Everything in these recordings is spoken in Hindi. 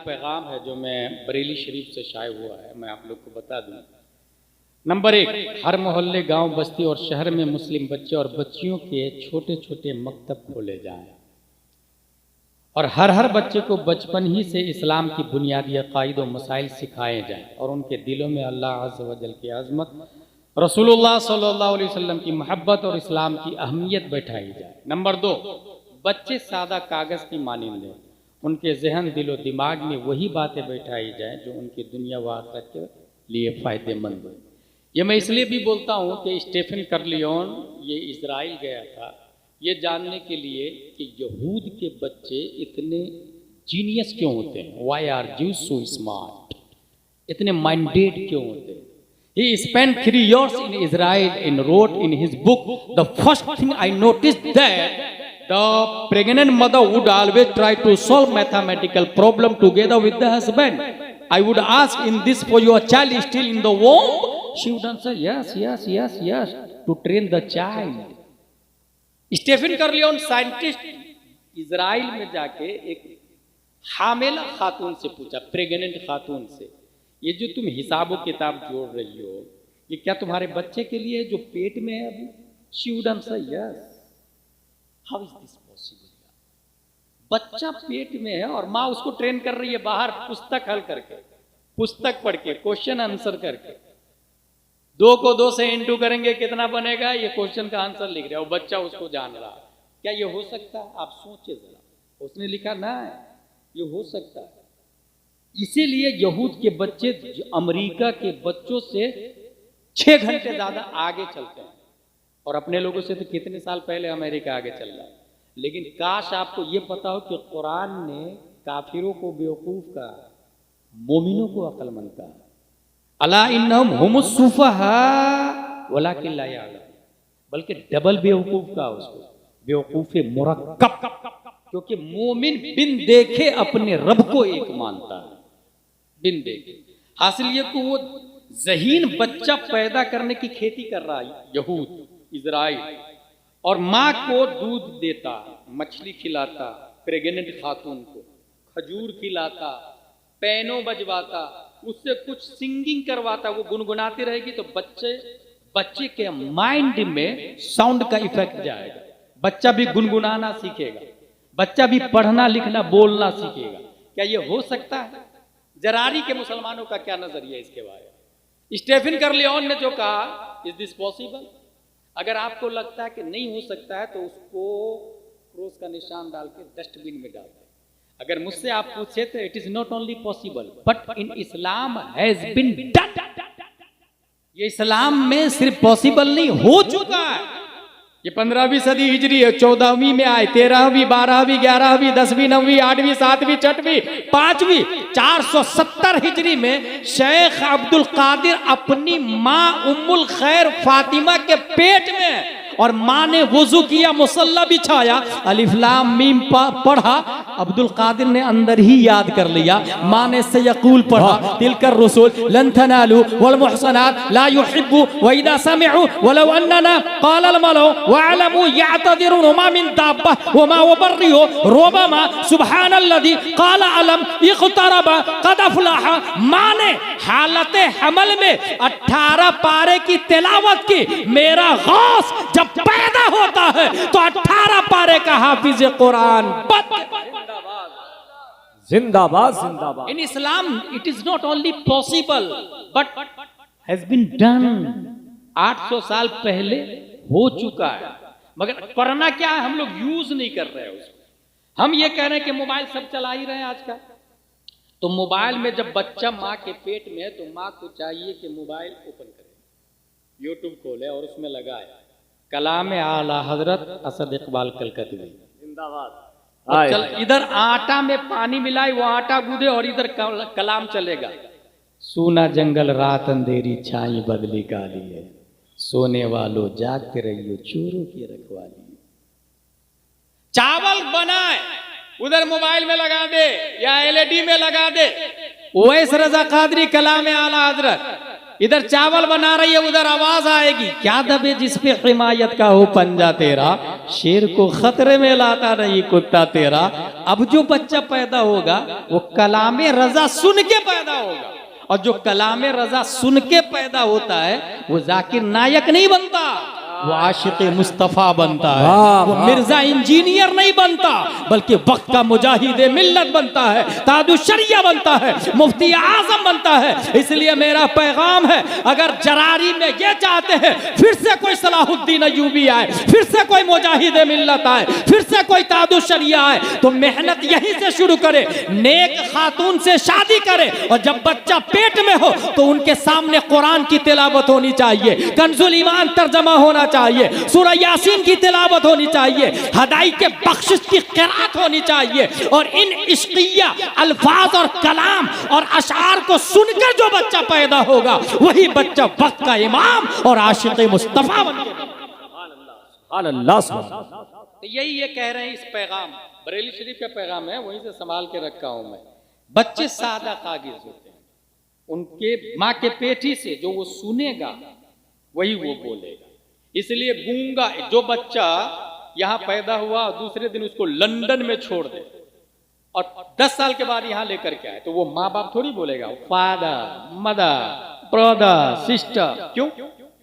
पैगाम है जो मैं बरेली शरीफ से शाये हुआ है, मैं आप लोग को बता दूं। नंबर 1, हर मोहल्ले, गांव, बस्ती और शहर में मुस्लिम बच्चे और बच्चियों के छोटे छोटे मकतब खोले जाएं और हर बच्चे को बचपन ही से इस्लाम की बुनियादी अकायद व मसाइल सिखाए जाएं और उनके दिलों में अल्लाह अज़्ज़ व जल की अज़मत, रसूलुल्लाह सल्लल्लाहु अलैहि वसल्लम की मोहब्बत और इस्लाम की अहमियत बैठाई जाए। नंबर 2, बच्चे सादा कागज़ की मानिंद हैं, उनके जहन, दिलो, दिमाग में वही बातें बैठाई जाएं जो उनकी दुनिया व आखिरत के लिए फ़ायदेमंद हो। ये मैं इसलिए भी बोलता हूँ कि स्टीफन कर्लियोन ये इजराइल गया था ये जानने के लिए कि यहूद के बच्चे इतने जीनियस क्यों होते हैं, why are Jews so smart, इतने माइंडेड क्यों होते हैं। He spent 3 years in Israel and wrote in his book, the first thing I noticed that the pregnant mother would always try to solve mathematical problem together with the husband. I would ask, in this for your child is still in the womb? She would answer, yes, yes, yes, yes, to train the child. Stephen कर्लियोन साइंटिस्ट इजराइल में जाके एक हामिला खातून से पूछा, प्रेग्नेंट खातून से, ये जो तुम हिसाबो किताब जोड़ रही हो ये क्या तुम्हारे बच्चे के लिए जो पेट में है अभी? She would answer yes. How is this possible? बच्चा पेट में है और माँ उसको ट्रेन कर रही है बाहर पुस्तक हल करके, पुस्तक पढ़ के, क्वेश्चन आंसर करके। 2 को 2 से इंटू करेंगे कितना बनेगा, ये क्वेश्चन का आंसर लिख रहा है और बच्चा उसको जान रहा है। क्या ये हो सकता है? आप सोचिए जरा। उसने लिखा ना, ये हो सकता है। इसीलिए यहूद के बच्चे अमेरिका के बच्चों से 6 घंटे ज्यादा आगे चलते हैं और अपने लोगों से तो कितने साल पहले अमेरिका आगे चल रहा है। लेकिन काश आपको ये पता हो कि कुरान ने काफिरों को बेवकूफ कहा, मोमिनों को अक्लमंद कहा। अला इन्नहुम हुमुस सुफहा वलाकिन ला यअलम, बल्कि डबल बेवकूफ कहा उसको, बेवकूफे मुरक्कब, क्योंकि मोमिन बिन देखे अपने रब को एक मानता है, बिन देखे। हासिल ये को वो ज़हीन बच्चा पैदा करने की खेती कर रहा है यहूद इजराइल, और माँ को दूध देता, मछली खिलाता, प्रेग्नेंट खातून को खजूर खिलाता, पैनो बजवाता, उससे कुछ सिंगिंग करवाता, वो गुनगुनाती रहेगी तो बच्चे के माइंड में साउंड का इफेक्ट जाएगा, बच्चा भी गुनगुनाना सीखेगा, बच्चा भी पढ़ना लिखना बोलना सीखेगा। क्या ये हो सकता है? जरारी के मुसलमानों का क्या नजरिया इसके बारे में? स्टीफन कर्लियोन ने जो कहा, इज दिस पॉसिबल? अगर आपको लगता है कि नहीं हो सकता है तो उसको क्रॉस का निशान डाल के डस्टबिन में डाल दें। अगर मुझसे आप पूछे तो it is not only possible but in Islam has been done. ये इस्लाम में सिर्फ पॉसिबल नहीं, हो चुका है। ये 15वीं सदी हिजरी है, 14वीं में आए, 13वीं, 12वीं, 11वीं, 10वीं, 9वीं, 8वीं, 7वीं, 6वीं, 5वीं, 470 हिजरी में शेख अब्दुल कादिर अपनी माँ उम्मुल खैर फातिमा के पेट में, और माँ ने वुजू किया, मुसल्ला बिछाया, अलिफ लाम मीम पढ़ा, अब्दुल कादिर ने अंदर ही याद कर लिया। माँ ने सयकूल पढ़ा, तिलकर रसूल लन तनालू वल मुहसनात ला युहिब्बु व इदा समिअू वलौ अन्ना क़ाल अल मलौ वअलमू यअतदिरुन मा मिन दाब्बा व मा वबर्रिहु रुबमा सुब्हानल्लज़ी क़ाल अलम इक़तरबा क़द अफ़लहा। माँ ने हालत हमल में 18 पारे की तिलावत की। मेरा गौस जब पैदा होता है तो 18 पारे का हाफिज कुरान। जिंदाबाद जिंदाबाद। In Islam it is not only possible but has been done. 800 साल पहले हो चुका है, मगर करना क्या है, हम लोग यूज नहीं कर रहे हैं उसको। हम ये कह रहे हैं कि मोबाइल सब चला ही रहे हैं आज का। तो मोबाइल में जब बच्चा माँ के पेट में है तो माँ को चाहिए कि मोबाइल ओपन करे, यूट्यूब खोले और उसमें लगाए कलाम आला हजरत असद इकबाल कलकत्ती जिंदाबाद। चल इधर आटा में पानी मिलाए, वो आटा गूंदे और इधर कलाम चलेगा। सूना जंगल रात अंधेरी छाई बदली काली है, सोने वालों जाग के रहियो चोरों की रखवाली। चावल बनाए उधर मोबाइल में लगा दे या एलईडी में लगा दे। ओवैस रजा कादरी कलाम आला हजरत इधर चावल बना रही है, उधर आवाज आएगी, क्या दबे जिस पे हिमायत का हो पंजा तेरा, शेर को खतरे में लाता नहीं कुत्ता तेरा। अब जो बच्चा पैदा होगा वो कलामे रजा सुन के पैदा होगा, और जो कलामे रजा सुन के पैदा होता है वो जाकिर नायक नहीं बनता, वो आशिक़ मुस्तफ़ा बनता है, वो मिर्जा इंजीनियर नहीं बनता, बल्कि वक्त का मुजाहिद मिल्लत बनता है, ताजु शरिया बनता है, मुफ्ती आजम बनता है। इसलिए मेरा पैगाम है, अगर जरारी में ये चाहते हैं फिर से कोई सलाहुद्दीन अय्यूबी आए, फिर से कोई मुजाहिद मिल्लत आए, फिर से कोई ताजु शरिया आए, तो मेहनत यहीं से शुरू करे, नेक खातून से शादी करे, और जब बच्चा पेट में हो तो उनके सामने कुरान की तिलावत होनी चाहिए, कंजुल ईमान तर्जमा होना चाहिए, सूरह यासीन की तिलावत होनी चाहिए, हदाई के बख्शिश की क़िराअत होनी चाहिए, और इन इश्किया अल्फाज और कलाम और अशार को सुनकर जो बच्चा पैदा होगा वही बच्चा वक्त का इमाम और आशिक़ मुस्तफ़ा बनेगा। तो यही ये कह रहे हैं, इस पैगाम बरेली शरीफ का पैगाम है, वहीं से संभाल के रखा हूं मैं। बच्चे सादा कागिज होते हैं, उनके माँ के पेट ही से जो वो सुनेगा वही वो बोलेगा। इसलिए गूंगा जो बच्चा यहाँ पैदा हुआ दूसरे दिन उसको लंदन में छोड़ दे और 10 साल के बाद यहाँ लेकर के आए, तो वो माँ बाप थोड़ी बोलेगा फादर मदर ब्रदर सिस्टर। क्यों?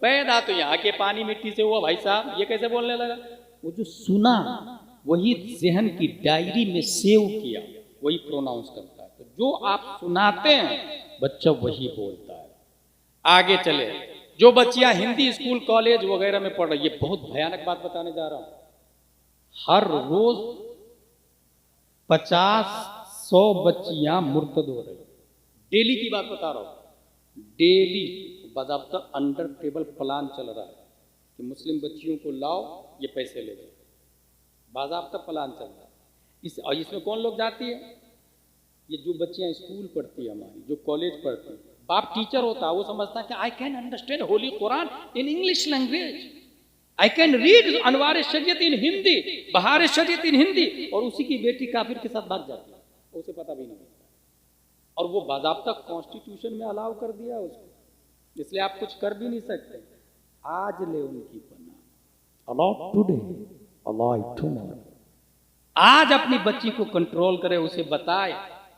पैदा तो यहाँ के पानी मिट्टी से हुआ भाई साहब, ये कैसे बोलने लगा? वो जो सुना वही जहन की डायरी में सेव किया, वही प्रोनाउंस करता है। तो जो आप सुनाते हैं बच्चा वही बोलता है। आगे चले, जो बच्चियां हिंदी स्कूल कॉलेज वगैरह में पढ़ रही है, बहुत भयानक बात बताने जा रहा हूं, हर रोज 50-100 बच्चियां मुर्तद हो रही, डेली की बात बता रहा हूं, डेली बाज़ाब्ता अंडर टेबल प्लान चल रहा है कि मुस्लिम बच्चियों को लाओ, ये पैसे ले जाओ, बाज़ाब्ता प्लान चल रहा है। और इसमें कौन लोग जाती है? ये जो बच्चियां स्कूल पढ़ती है हमारी, जो कॉलेज पढ़ती है, बाप टीचर होता है, वो समझता है कि I can understand holy Quran in English language, I can read अनवार शरीयत इन हिंदी, बहार शरीयत इन हिंदी, और उसी की बेटी काफिर के साथ भाग जाती है, उसे पता भी नहीं होता। और वो बाज़ाब्ता कॉन्स्टिट्यूशन में अलाउ कर दिया उसको, इसलिए आप कुछ कर भी नहीं सकते। आज ले उनकी पन्ना, अलाउ टुडे अलाउ टुमारो। आज अपनी बच्ची को कंट्रोल करे, उसे बताए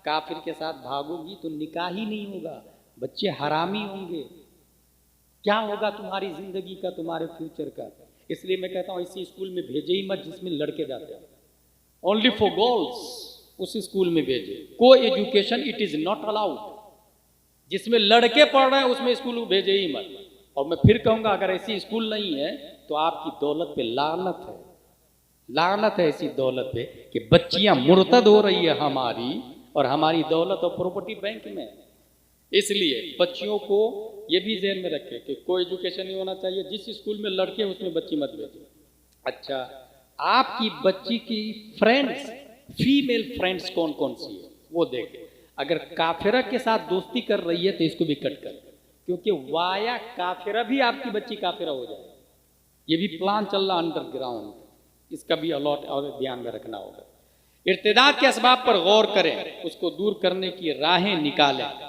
काफिर के साथ भागोगी तो निकाह ही नहीं होगा, बच्चे हरामी होंगे, क्या होगा तुम्हारी जिंदगी का, तुम्हारे फ्यूचर का। इसलिए मैं कहता हूं इसी स्कूल में भेजे ही मत जिसमें लड़के जाते हैं, ओनली फॉर गर्ल्स, उस स्कूल में भेजे। को education it is not allowed, जिसमें लड़के पढ़ रहे हैं उसमें स्कूल भेजे ही मत। और मैं फिर कहूंगा, अगर ऐसी स्कूल नहीं है तो आपकी दौलत पे लानत है, लानत है ऐसी दौलत पे कि बच्चियां मुर्तद हो रही है हमारी, और हमारी दौलत और प्रॉपर्टी बैंक में। इसलिए बच्चियों को ये भी ध्यान में रखें कि कोई एजुकेशन नहीं होना चाहिए, जिस स्कूल में लड़के उसमें बच्ची मत भेजो। अच्छा, आपकी बच्ची की फ्रेंड्स, फीमेल फ्रेंड्स कौन कौन सी है वो देखें। अगर काफिरा के साथ दोस्ती कर रही है तो इसको भी कट कर, क्योंकि वाया काफिरा भी आपकी बच्ची काफिरा हो जाए। ये भी प्लान चल रहा अंडरग्राउंड, इसका भी अलॉट और ध्यान में रखना होगा। इर्तिदाद के असबाब पर गौर करें, उसको दूर करने की राहें निकालें।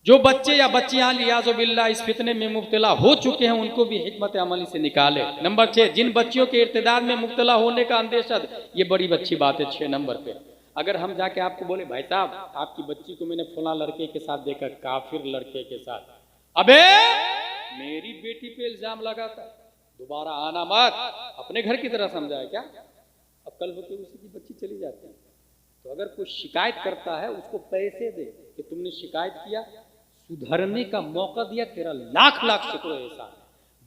जो बच्चे या बच्चियां लियाज़ो बिल्लाह इस फितने में मुब्तला हो चुके हैं उनको भी हिकमत अमली से निकालें। नंबर 6, जिन बच्चियों के इर्तिदाद में मुब्तला होने का अंदेशा, ये बड़ी अच्छी बात है। 6 नंबर पे अगर हम जाके आपको बोले भाई साहब आपकी बच्ची को मैंने फला लड़के के साथ देखा, काफिर लड़के के साथ, अबे मेरी बेटी पे इल्जाम लगाता, दोबारा आना मत, अपने घर की तरह समझाया क्या? अब कल होके उसी की बच्ची चली जाती है। तो अगर कोई शिकायत करता है उसको पैसे दे कि तुमने शिकायत किया, सुधरने का मौका दिया, तेरा लाख लाख शुक्र एहसान।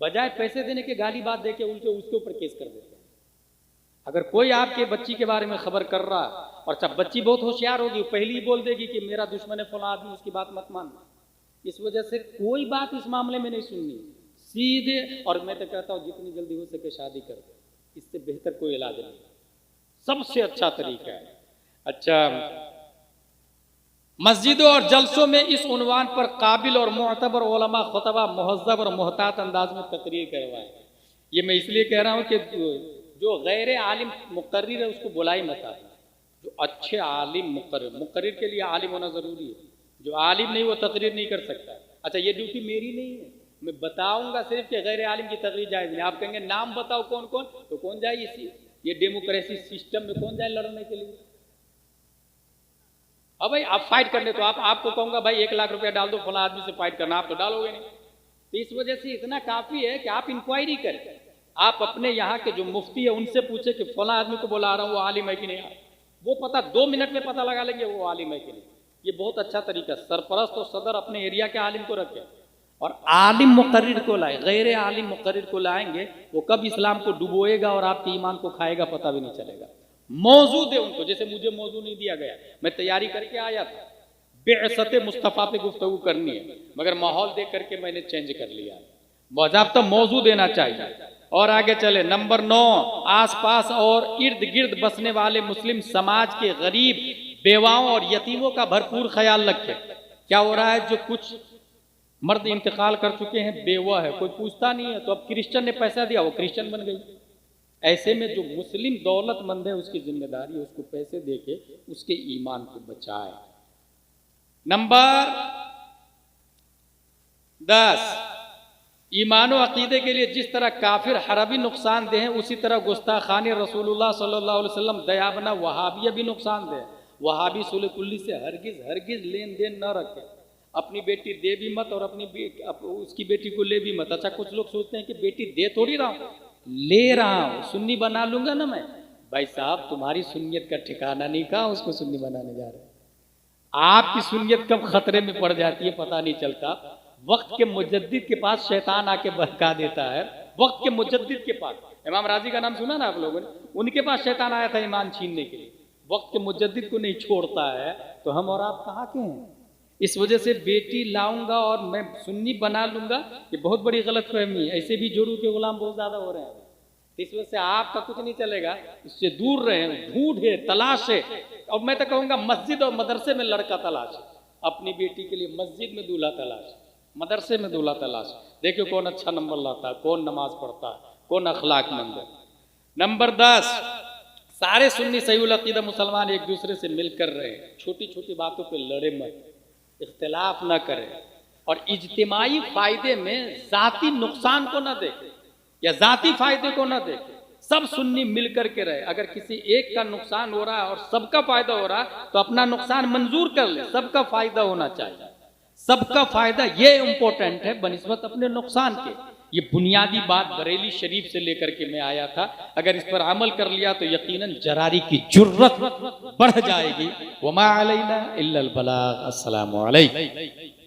बजाय पैसे देने के गाली बात दे के उल्टे उसके ऊपर केस कर देते हैं। अगर कोई आपके बच्ची के बारे में खबर कर रहा है और सब बच्ची बहुत होशियार होगी, पहली ही बोल देगी कि मेरा दुश्मन है फला आदमी, उसकी बात मत मानना। इस वजह से कोई बात इस मामले में नहीं सुननी, सीधे। और मैं तो कहता हूँ जितनी जल्दी हो सके शादी कर दो, इससे बेहतर कोई इलाज नहीं, सबसे अच्छा तरीका है। अच्छा, मस्जिदों और जलसों में इस उन्वान पर काबिल और मुअतबर उलमा खुतबा मुहज़्ज़ब और मुहतात अंदाज में तकरीर करवाएं। ये मैं इसलिए कह रहा हूँ कि जो गैर आलिम मुक़र्रिर है उसको बुलाई मत आना, जो अच्छे आलिम मुक़र्रिर के लिए आलिम होना ज़रूरी है। जो आलिम नहीं वो तकरीर नहीं कर सकता। अच्छा, ये ड्यूटी मेरी नहीं है, मैं बताऊंगा सिर्फ कि गैर आलिम की तकरीर जायज नहीं। आप कहेंगे नाम बताओ कौन कौन, तो कौन जाए इसी ये डेमोक्रेसी सिस्टम में कौन जाए लड़ने के लिए? अब भाई आप फाइट करने, तो आपको कहूंगा भाई 1 लाख रुपया डाल दो फला आदमी से फाइट करना, आप तो डालोगे नहीं। तो इस वजह से इतना काफी है कि आप इंक्वायरी करें, आप अपने यहाँ के जो मुफ्ती है उनसे पूछे कि फला आदमी को बुला रहा हूँ वो आलिम है कि नहीं। वो पता 2 मिनट में पता लगा लेंगे वो आलिम है कि नहीं। ये बहुत अच्छा तरीका, सरपरस्त और सदर अपने एरिया के आलिम को रखे और आलिम मुकर्रिर को लाए। गैर आलिम मुकर्रिर को लाएंगे, वो कब इस्लाम को डुबोएगा और आपके ईमान को खाएगा पता भी नहीं चलेगा। मौजू दे उनको, जैसे मुझे मौजू नहीं दिया गया, मैं तैयारी करके आया था, बेअसत मुस्तफ़ा पे गुफ्तगू करनी है, मगर माहौल देख करके मैंने चेंज कर लिया। बाज़ाब्ता मौजू देना चाहिए। और आगे चले, नंबर 9, आसपास और इर्द गिर्द बसने वाले मुस्लिम समाज के गरीब, बेवाओं और यतीमों का भरपूर ख्याल रखें। क्या हो रहा है, जो कुछ मर्द इंतकाल कर चुके हैं, बेवा है, कोई पूछता नहीं है, तो अब क्रिश्चियन ने पैसा दिया, वो क्रिश्चियन बन गई। ऐसे में जो मुस्लिम दौलतमंद है उसकी जिम्मेदारी है उसको पैसे देके उसके ईमान को बचाए। नंबर 10, ईमान व अकीदे के लिए जिस तरह काफिर हरबी नुकसानदेह हैं, उसी तरह गुस्ताखानी रसूलुल्लाह सल्लल्लाहु अलैहि वसल्लम दयाबना वहाबिया भी नुकसानदेह। वहाबी सुलह कुल्ली से हरगिज लेन देन न रखे। अपनी बेटी दे भी मत और उसकी बेटी को ले भी मत। अच्छा, कुछ लोग सोचते हैं कि बेटी दे थोड़ी रहा हूं, ले रहा हूं, सुन्नी बना लूंगा ना मैं। भाई साहब, तुम्हारी सुन्नियत का ठिकाना नहीं, कहा उसको सुन्नी बनाने जा रहे हैं। आपकी सुन्नियत कब खतरे में पड़ जाती है पता नहीं चलता। वक्त के मुजद्दिद के पास शैतान आके बहका देता है। वक्त के मुजद्दिद के पास, इमाम राजी का नाम सुना ना आप लोगों ने, उनके पास शैतान आया था ईमान छीनने के लिए। वक्त के मुजद्दिद को नहीं छोड़ता है तो हम और आप कहाँ के हैं? इस वजह से बेटी लाऊंगा और मैं सुन्नी बना लूंगा, ये बहुत बड़ी गलतफहमी है। ऐसे भी जोरू के गुलाम बहुत ज्यादा हो रहे हैं। इस वजह से आपका कुछ नहीं चलेगा, इससे दूर रहे, ढूंढे, तलाशे। और मैं तो कहूंगा मस्जिद और मदरसे में लड़का तलाश, अपनी बेटी के लिए मस्जिद में दूल्हा तलाश, मदरसे में दूल्हा तलाश। देखियो कौन अच्छा नंबर लाता है, कौन नमाज पढ़ता है, कौन अखलाकमंद है। नंबर 10, सारे सुन्नी सही अकीदा मुसलमान एक दूसरे से मिलकर रहे, छोटी छोटी बातों पे लड़े मत, इख्तिलाफ न करें और इज्तिमाई फायदे में जाती नुकसान को न देखें या जाती फायदे को न देखें। सब सुन्नी मिलकर के रहे। अगर किसी एक का नुकसान हो रहा है और सबका फायदा हो रहा है तो अपना नुकसान मंजूर कर ले, सबका फायदा होना चाहिए। सबका फायदा ये इंपॉर्टेंट है बनिस्बत अपने नुकसान के। ये बुनियादी बात बरेली शरीफ से लेकर के मैं आया था। अगर इस पर अमल कर लिया तो यकीनन जरारी की जुर्रत बढ़ जाएगी। वमा अलैना इल्लल बलाग। अस्सलामु अलैकुम।